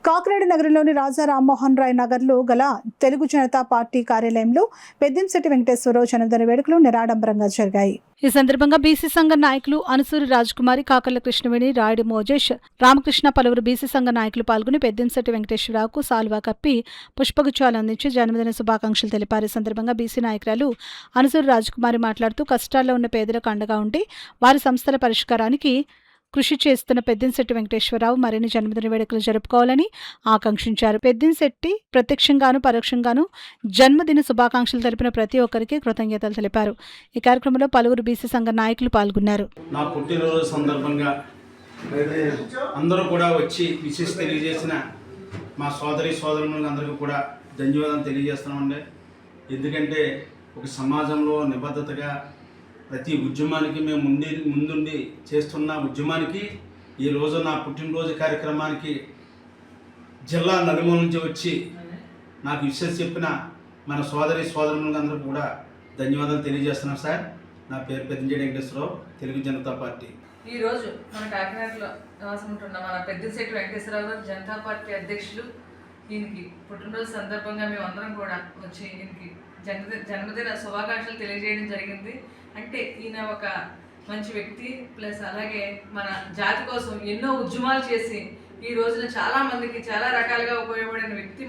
కాకినాడ నగరంలోని రాజా రామ్మోహన్ రాయ్ నగర్లో గల తెలుగు జనతా పార్టీ కార్యాలయంలో పెద్దింశెట్టి వెంకటేశ్వరరావు జన్మదిన వేడుకలు నిరాడంబరంగా జరిగాయి. ఈ సందర్భంగా బీసీ సంఘ నాయకులు అనుసూరి రాజకుమారి, కాకర్ల కృష్ణవేణి, రాయుడు మోజేష్, రామకృష్ణ పలువురు బీసీ సంఘ నాయకులు పాల్గొని పెద్దింశెట్టి వెంకటేశ్వరరావుకు సాల్వా కప్పి పుష్పగుచ్చాలు అందించి జన్మదిన శుభాకాంక్షలు తెలిపారు. ఈ సందర్భంగా బీసీ నాయకురాలు అనుసూరి రాజకుమారి మాట్లాడుతూ కష్టాల్లో ఉన్న పేదలకు అండగా ఉండి వారి సంస్థల పరిష్కారానికి కృషి చేస్తున్న పెద్దింశెట్టి వెంకటేశ్వరరావు మరిన్ని జన్మదిన వేడుకలు జరుపుకోవాలని ఆకాంక్షించారు. పెద్దింశెట్టి ప్రత్యక్షంగాను పరోక్షంగాను జన్మదిన శుభాకాంక్షలు తెలిపిన ప్రతి ఒక్కరికి కృతజ్ఞతలు తెలిపారు. ఈ కార్యక్రమంలో పలువురు బీసీ సంఘ నాయకులు పాల్గొన్నారు. నా పుట్టినరోజు సందర్భంగా అందరూ కూడా వచ్చి విశేష తెలియజేసిన మా సోదరులందరికీ కూడా ధన్యవాదాలు తెలియజేస్తున్నామండి. ఎందుకంటే ఒక సమాజంలో నిబద్ధతగా ప్రతి ఉద్యమానికి మేము ముందుండి చేస్తున్న ఉద్యమానికి ఈరోజు నా పుట్టినరోజు కార్యక్రమానికి జిల్లా నలుమూల నుంచి వచ్చి నాకు విషయం చెప్పిన మన సోదరులందరూ కూడా ధన్యవాదాలు తెలియజేస్తున్నాం సార్. నా పేరు పెద్దింశెట్టి వెంకటేశ్వరరావు, తెలుగు జనతా పార్టీ. ఈరోజు మన కాకినాడలో నివాసం ఉంటున్న మన పెద్దింశెట్టి వెంకటేశ్వరరావు గారు జనతా పార్టీ అధ్యక్షులు. ఈయనకి పుట్టినరోజు సందర్భంగా మేము అందరం కూడా వచ్చి ఈయనకి జన్మదిన శుభాకాంక్షలు తెలియజేయడం జరిగింది. అంటే ఈయన ఒక మంచి వ్యక్తి, ప్లస్ అలాగే మన జాతి కోసం ఎన్నో ఉద్యమాలు చేసి ఈ రోజున చాలా మందికి చాలా రకాలుగా ఉపయోగపడిన వ్యక్తి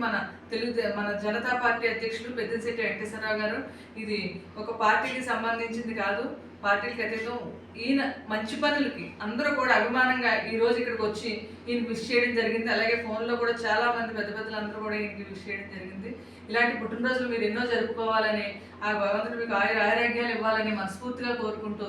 మన జనతా పార్టీ అధ్యక్షులు పెద్దింశెట్టి వెంకటేశ్వరరావు గారు. ఇది ఒక పార్టీకి సంబంధించింది కాదు, పార్టీలకు అతీతం. ఈయన మంచి పనులకి అందరూ కూడా అభిమానంగా ఈ రోజు ఇక్కడికి వచ్చి ఈయనకి విష్ చేయడం జరిగింది. అలాగే ఫోన్లో కూడా చాలా మంది పెద్దలందరూ కూడా ఈయనకి విష్ చేయడం జరిగింది. ఇలాంటి పుట్టినరోజులు మీరు ఎన్నో జరుపుకోవాలని, ఆ భగవంతుడు మీకు ఆరోగ్యాలు ఇవ్వాలని మనస్ఫూర్తిగా కోరుకుంటూ